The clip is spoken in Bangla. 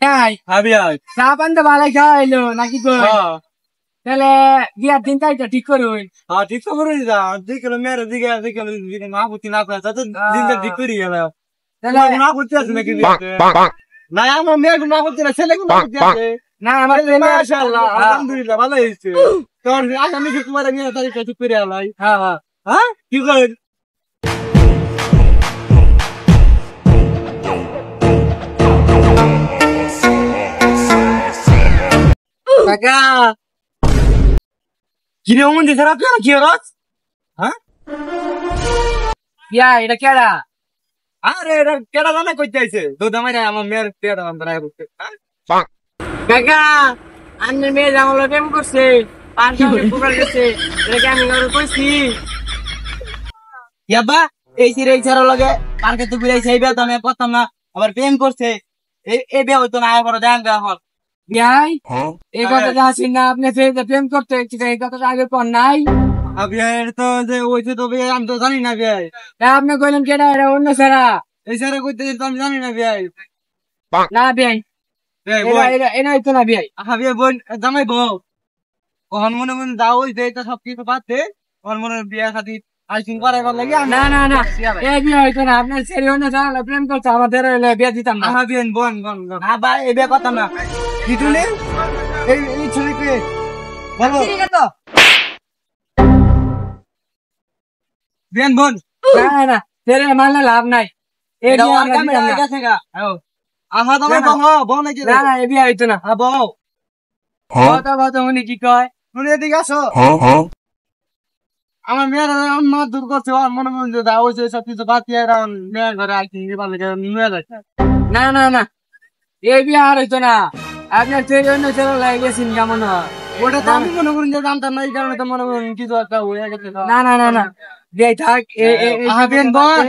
নাই ভাবি আয় চা পান তো ভালো খাওয়াইলো নাকি কই তাহলে বিয়ার দিন তাই ঠিক করুন হ্যাঁ ঠিক তো করে দিতা দেখলো মেয়ের দিকে না বুঝি না করে তো দিনটা ঠিক করি গেল তাহলে না করতে আছে নাকি না আমার মেয়ে না করতে না ছেলে না করতে আছে না আমার মাশাআল্লাহ আলহামদুলিল্লাহ ভালো হয়েছে তোর আগামী কি তোমার মেয়ে তারিখ ঠিক করে আলাই হ্যাঁ হ্যাঁ হ্যাঁ কি করেন কাকা কিরে ওমন যে খারাপ না কি রস হ্যাঁ বিয়া এটা কেডা আরে এটা কেডা জানা কইতে আইছে দুধ আমারে আমার মেয়ের পেট বানায় বসে কাকা আন্নের মেয়ে জামালো প্রেম করছে পাঁচটা প্রকার গেছে এটা কি আমি ঘরে কইছি ইয়াবা এই সিরে এই ছাড়া লাগে পার্কে তো ঘুরে সেই বেল তো আমি করতাম না আবার প্রেম করছে এই বে হইতো না আবার দেন এখন বিয়াই এই কথাটা আসেন না আপনি প্রেম করতে এই কথাটা আগে পর নাই বিয়ের তো যে ওইছে তো বিয়ে আমি তো জানি না বিয়ে আপনি কইলেন কেডা এটা অন্য ছাড়া এই ছাড়া কইতে তো আমি জানি না বিয়ে না বিয়াই এটা হইতো না বিয়াই বিয়ে বোন জামাই বউ ওহন মনে মনে দাও হইছে এটা সব কিছু পাচ্ছে ওর মনে বিয়ে খাতির আইসিং করাইবার লাগে না না না এই বিয়ে হইতো না আপনার ছেলে অন্য ছাড়া প্রেম করছে আমাদের বিয়ে দিতাম না বিয়ে বোন বোন ভাই এই বিয়ে কথা না কি তুলে এই ছেলেকে বলো বিয়ান বোন না না ছেলে মানলে লাভ নাই এই এটা বিয়ে আর কামে আমরা দিতাম গেছে গা আহা তোমার বউ নাকি না না এই বিয়ে হইতো না বউ কথা কথা উনি কি কয় শুনে এদিকে আসো আমার মেয়ের মা দূর করছে ওর মনে মনে যে দাও হয়েছে সব কিছু বাদ দিয়ে মেয়ের ঘরে আইসিং নিয়ে যাচ্ছে না না না এই বিয়ে আর হইতো না আপনার ছেলে অন্য ছেলে লাগে গেছেন কেমন হয় ওটা তো আমি মনে করি যে জানতাম না এই কারণে তো মনে করি কিছু একটা হয়ে গেছে না না না না বিয়ে থাক বিয়ান বোন